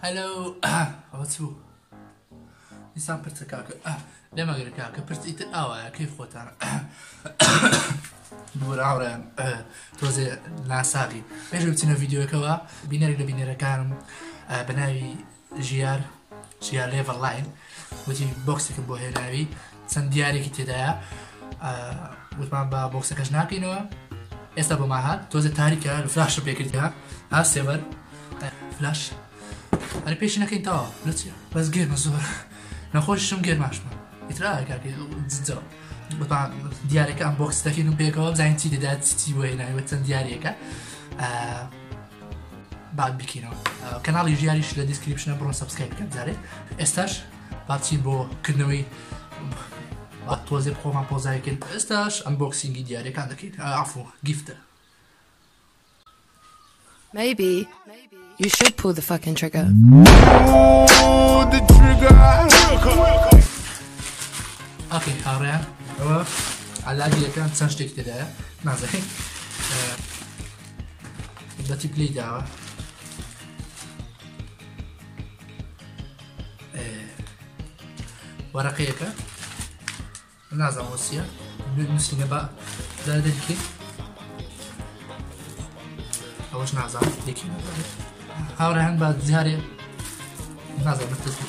هلو هاتفو إنسان برتكاك لما غير كاك برتيت كيف خوتانا دور عوران توزي ناساقي بيجو بتنا فيديو كوا بينر كان بناوي جيار ليفل لاين وتي بوكسك بو هناوي سن دياري كي تدايا وتمان با بوكسك جناكينوا استبو معها توزي تاريكا الفلاش بيكرتها ها سيفر فلاش أنا بيش نكين تاو لطيا بس غير مزور نخوش شم غير ماشما يترى كاكي زدزو بطبعا دياريك انبوكس تاكينو بيكو زين تي دات تي وينا وتن دياريك بعد بكينو كانالي جياريش للديسكريبشن برون سبسكرايب كنزاري استاش باتين بو كنوي توزي بروما بوزايكن استاش انبوكسينج دياريك عندك عفوا جيفت Maybe you should pull the fucking trigger. The trigger. اوكي هاريان هو على هذه كانت سنشتك كده نازل بدأت بلاي دعوة ورقيك نازل موسيا نسلنا بقى ده دلكي أوش نازل ديكي هاريان بعد زهري نازل بالتسليم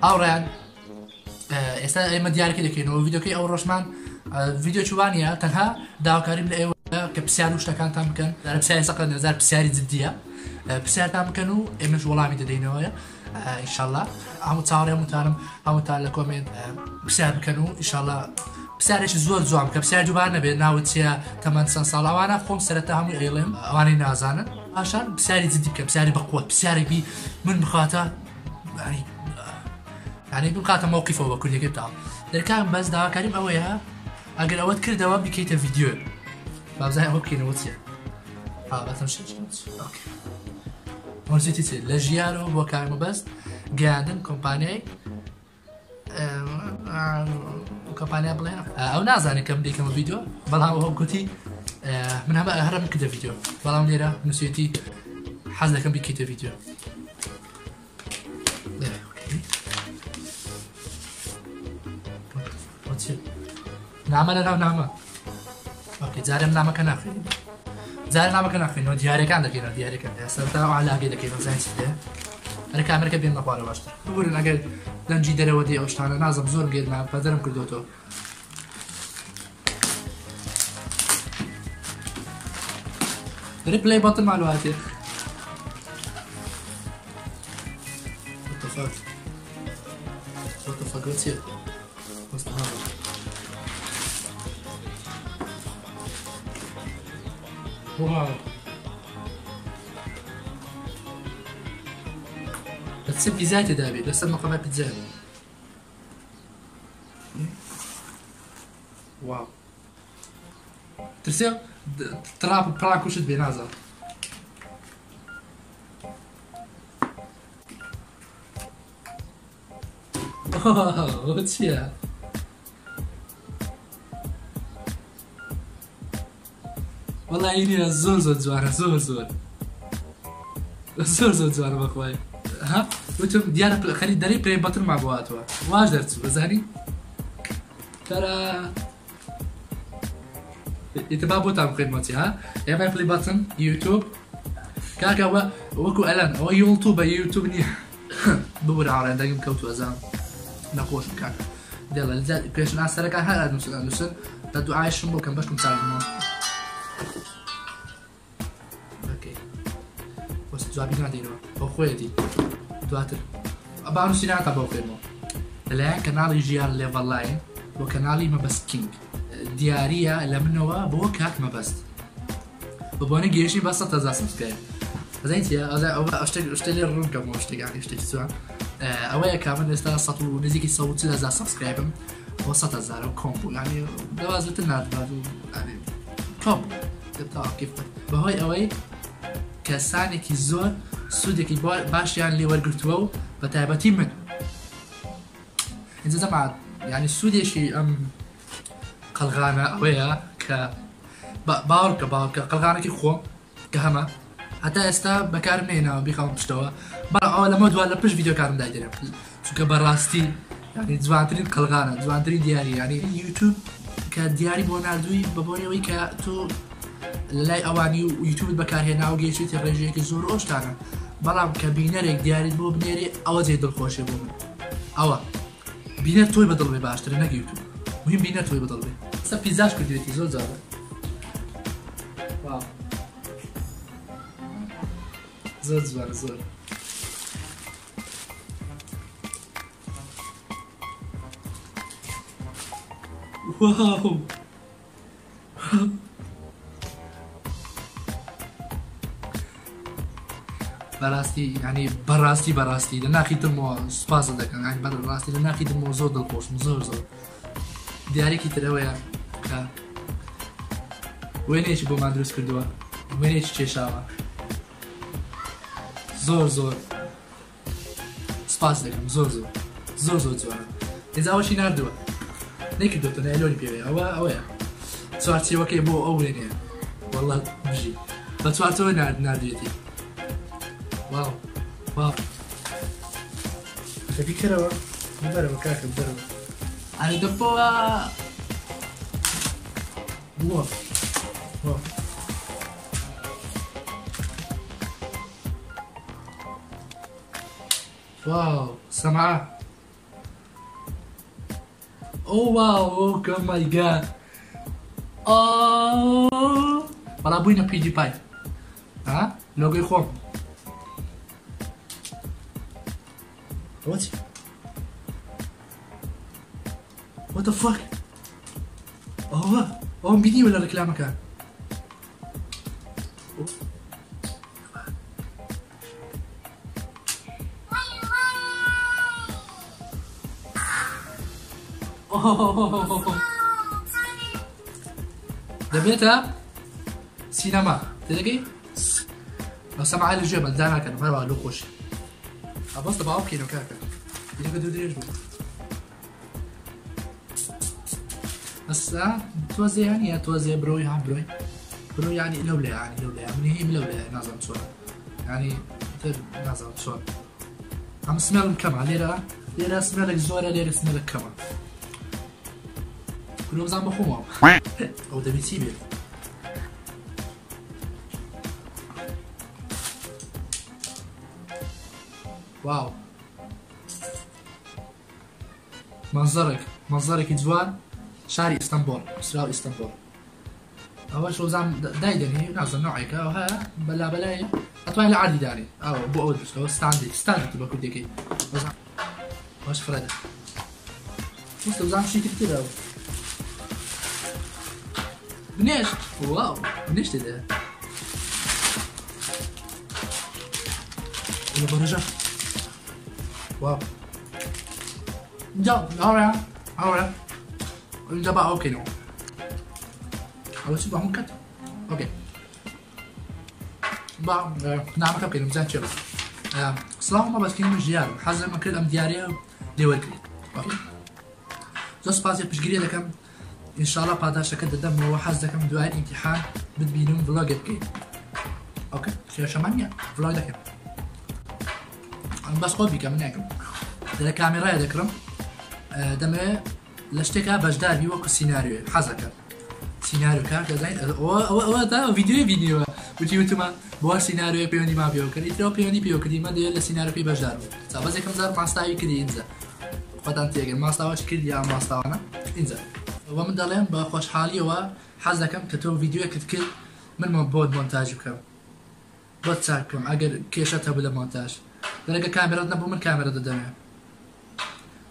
هاريان ئێستا ئێمە دیارەکە دەکەینەوە ڤیدۆکەی ئەو ڕۆژمان ڤیدۆ چوانیە تەنها داواکاریم لە ئێوە کە پرسیار و شتەکانتان بکەن لە پرسیاری سەقە نەزار پرسیاری جددیە پرسیارتان بکەن و ئێمەش وەڵامی دەدەینەوەیە ئینشاءالله هەموو چاوەڕێ هەمووتانم هەمووتان لە کۆمنت پرسیار بکەن و ئینشاءالله پرسیارێکی زۆر جوان کە پرسیار جوان نەبێت ناوت چیە تەمەند چەند ساڵ ئەوانە خۆم سەرەتا هەمووی ئەیڵێم ئەوانەی نازانن پاشان پرسیاری جددی بکەن پرسیاری بەقووت پرسیارێکی من بخاتە يعني بقاطع موقفه وكل يقطع لكن بس دا كريم اويها اگر اود كردوا بكيت فيديو بابزاي هو كينو وتي بس مش اوكي ورزيتي لجيارو وكايمو بس قاعدن كومباني كومباني بلين او نازاني كم ديك فيديو بلا هو كنتي من هرم كده فيديو بلا مديره نسيتي حزله كم بكيت فيديو نعمة لا نعمة اوكي زارم نعمة كناخي زارم نعمة كناخي نو دياري كان دكينا دياري كان سرتا على كده كده زين سيده انا كاميرا كبير مقبره باشتر بقول انا قال لنجي دري ودي اوش انا نازم زور قيد مع بدرم كردوتو ريبلاي بطل مع الوقت what the fuck what's here what's the hell واو بتسيب لي زيت دابي لسه المقامات بتزاد واو ترسل تراب براك وشد بينازل اوه واتشيا والله عيني زور جوانه زور جوانه بخوي ها وتم ديالك خلي داري بلاي باتل مع بواتوا واش درت زاني ترى يتبابو تام خدمتي ها يا باي بلاي باتن يوتيوب كاكا وكو الان او يوتيوب ني بور عارين دايم كوتو ازام نقوش كاكا ديلا لزاد بيش ناس سرك هذا نسن تدو عايش مو كان باش كنت تعلموا جوابي نادينو أو خويتي دواتر أبغى نسينا تبغى خيمو الآن كنالي جيار ليفل لاين وكنالي ما بس كينج ديارية اللي منه بوكات ما بس وبوني جيشي بس تزاس مسكين زين تيا أشتري الرون كم أشتري يعني أشتري سوا أويا كمان نستا سطو نزيكي صوت تزاس سبسكرايبم وسط الزارو كومبو يعني جوازة الناد بعدو يعني كومبو تبتاع كيف بهاي أوي کەسانێکی زۆر سوودێکی باشیان لێ وەرگرتووە و بە تایبەتی من اینجا زەما یعنی سوودێکی ئەم قەلغانە ئەوەیە کە باوەڕکە قەلغانێکی خۆم کە هەمە حتى ئێستا بەکارم نێناوە بیخەوم پشتەوە بەڵام ئەوە لەمە دووار لە پشت ڤیدیۆکارم داگیرم چونکە بەڕاستی ینی جوانترین قەلغانە جوانترین دیاری ینی یوتیوب کە دیاری بۆ نردووی بە بۆنەوەی کە تۆ لە لای ئەوانی و یوتیوبت بەکارهێنا و گەیشتی ڕێژەیەکی زۆر ئۆشتانە بەڵام کە بینەرێک دیاریت بۆ بنێری ئەوە جێ دڵخۆشێ بۆ من ئەوە بینەر تۆی بەدڵ بێ باشترە نەک یوتیوب مهم بینەر تۆی بەدڵ بێ سە پیزاش کردوێتی زۆر جاڵە زۆر جوانە زۆر واو بەڕاستی ینی بەڕاستی لە ناخی دڵمەوە سوپاس دەکەم ینی بەڕاستی لە ناخی دڵمەوە زۆر دڵخۆشم زۆر دیارێکی ترەوەیە کە وێنێکی بۆمان دروست کردووە وێنێکی کێشاوە زۆر سپاس دەکەم زۆر جوانە هێزاوەشی نردووە نەیکردوتە ئەلۆنی پێوێ ئەوەیە چوارچێوەکەی بۆ ئەو وێنەیە وەڵڵا بژی بە چوارچەوە نردوێتی واو دەبی کەرەوە بەرەوە کاکەم بەرەوە ئەی دەپۆوە واو سمعة واو ماي جاد والله بوينا بي دي باي ها لوجو خوم What the fuck فيديو ولا ركلامة كان دبيتها سينما تلاقي لو سمع على الجبل دانا كان مرة لو خوش أبص تبعه كيلو كاكا يجي بدو يجبو بس توزي يعني توزي بروي ها بروي يعني لولا يعني من هي لولا نظام شو يعني نظام شو عم سمعهم كمان ليرة سمعلك زورة ليرة سمعلك كمان كلهم زعما بخومهم او دبي تيبي واو منظرك جوان شاري اسطنبول سراو اسطنبول اول شو زعما دايدني نازل نوعك ها بلاي اتواني العادي داري او بو اول لو ستاندي تبقى كديكي واش فرده وصل زعما شي كتير او بنيش واو بنيش ده ولا برجع واو جا اورا ده بقى اوكي نو اول شيء بقى مكت اوكي بقى نعم اوكي مزاج شباب صراحه ما بس كلمه جيار حزم ما كل ام دياريه ديول كلي اوكي زوس بازي بشجري لكم ان شاء الله بعد كده دم هو حزكم دوائر امتحان بتبينون فلوج بكي اوكي شو شمانيا فلوج دكم بس قوبي كمان ياكم ده كاميرا يذكرم دم لاشتكى بجدار بيوكو سيناريو حزكم سيناريو كارت زين او ده فيديو وتيوتما بو سيناريو بيوني ما بيو كدي ترو بيوني كدي ما ده سيناريو بي بجدار صعب زي كم زار ما استاوي كدي انزل خدان تيجي ما استواش كدي يا ما استوانا انزل ومن دلهم بخوش حالي وحزكم كتو فيديو كتكل من بود مونتاج بكم بود ساكم اگر كيشتها بلا مونتاج درجة كاميرا نبو من كاميرا دمه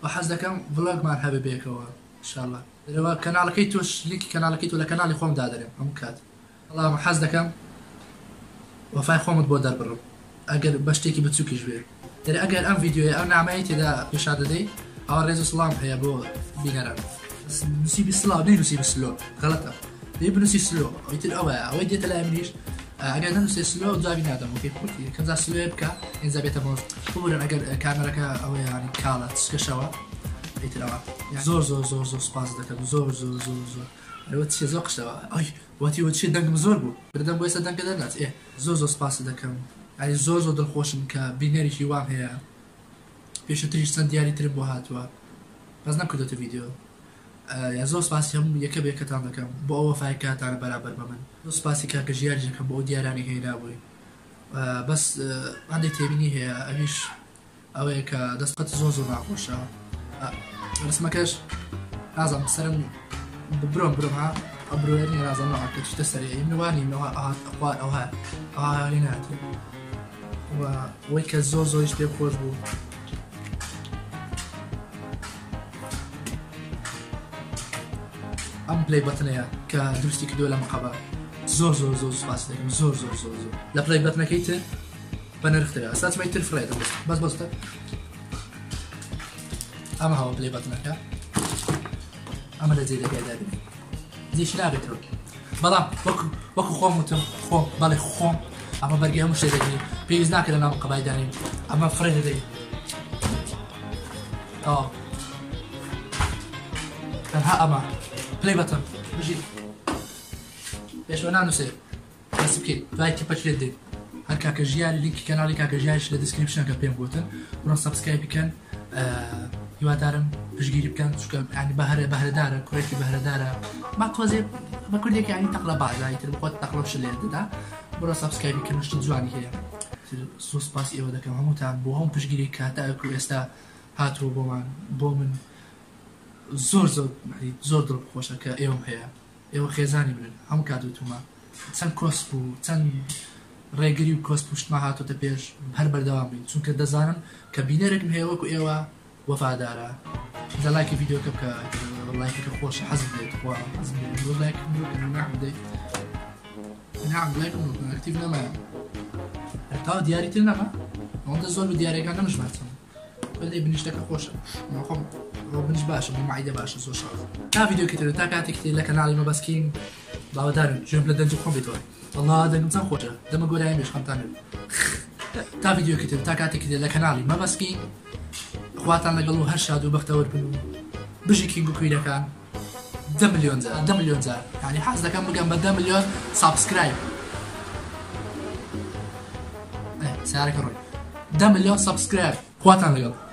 وحزكم فلوج مرحبا بك ان شاء الله لو كانال كيتوش ليك كانال كيتو ولا كانال خوم دادرم هم كات اللهم حزكم وفاي خوم بودر برو اگر بشتكي بتسوكيش بيه دري اگر ام فيديو انا عملت دا بشاد دي او ريزو سلام هي بو بينرا نسيب السلام ليه نسيب السلو غلطه يبي نسيب السلو ويتل او ودي تلا منيش اگر نسيب السلو جابي نادم اوكي قلتي كان ذا سلو يبكى ان زبيته موز قولوا اگر كاميرا او يعني كالات كشوا يتلا زور سباس دك زور لەوە چیە زۆر قشتەوە ئەی وەتی وە چی دەنگم زۆر بوو بردەم بۆ ئێستا دەنگە دەرناچ زۆر سپاس دەکەم ئەی زۆر دڵخۆشم کە بینەرێکی وام هەیە پێشتریش چەند دیاری ترم بۆ هاتووە بەس نەکردوتە ڤیدیۆ یا زۆر سپاسی هەموو یەکە بێکەتان دەکەم بۆ ئەوە وەفای کاتانە بەرابەر بە من زۆر سپاسی کاکە ژیاری دەکەم بۆ ئەو دیارانی هێنابووی بەس هەندێک تێبینی هەیە ئەویش ئەوەیە کە دەستقەت زۆر ناخۆشە ڕسمەکەش نازانم سەرم برۆم ها ئەبرۆێنی نازانم کە چتە سەری منوانی خوار ئەوها لێ ناتێ وەی کە زۆریش پێ خۆش بوو ئەم پلەی بەتنەیە کە درستی کردووە لە مەقەبە زۆر سپاس دەکەم زۆر لە پلەی بەتنەکەی تر بە نرخترە ئەستاچمەی تر فڕێ بەس بەستە ئەمە هەوە پلەی بەتنەکە ئەمە لە جێ دەگایدابێت دیش نابێتەوە بەڵام وەکو خۆم وتم خۆم بەڵێ خۆم ئەمە بەرگی هەموو شتێ دەگری پێویست ناکرد لە ناو مەقەبای دانین ئەمە فڕێ دەدەین تەنها ئەمە پلەی بەتن بژیت پێشوە نانووسێ بەس بکەیت دوای تیپەچ لێت دێت هەر کاکە ژیاری لینکی کەناڵی کاکە ژیاریش لە دیسکریپشنەکە پێم گوتن بڕۆن سەبسکرایب بکەن هیوادارم پشگیری بکەن چونکە ینی بەهرەدارە کوڕێکی بەهرەدارە ما تۆزێ بە کوردێکی ینی تەقلە بازایی تر بخۆت تەقلەش لێ دەدا بڕۆ سەبسکرایب بکەن شتی جوانی هەیە زۆر سوپاسی ئێوە دەکەم هەمووتان بۆ هەموو پشگیری کاتاکو ئێستا هاتووە بۆ من زۆر دڵخۆشە کە ئێوەم هەیە ئێوە خێزانی منن هەموو کاتوتومە چەند کۆس بوو چەند ڕێگری و کۆس پشتما هاتوتە پێش هەر بەردەوام بین چونکە دەزانم کە بینەرێکم هەیە وەکو ئێوە وەفادارە لە لایکی ڤیدیۆکە بکە لایکەکە خۆشە حەزم دێت ئەکتیڤ نەمایە تا دیاری تر نەما ئەوەندە زۆر بە دیارەکان نەمەژماتم بەدەی بنیشتەکە خۆشە خۆم بنیش باشە بمعیدە باشە زۆر شاد تا ڤیدیۆکی تر تا کاتێکی لە کەناڵی مەبەسکین باوەدارم ژێم لە دەنج خۆم بێتەوە والله دەنگم چەند خۆشە دەمە گۆرایی مێش خەمتان تا ڤیدیۆکی تر تا کاتێکی لە کەناڵی مەبەسکین خواتان لەگەڵ و هەر شاد و بەختەوەر بن و بژی کینگ و کویرەکان 10 ملیۆن جار یعنی حەز دەکەم بگەم بە 10 ملیۆن سابسکرایب سیارەکە ڕۆی 10 ملیۆن سابسکرایب خواتان لەگەڵ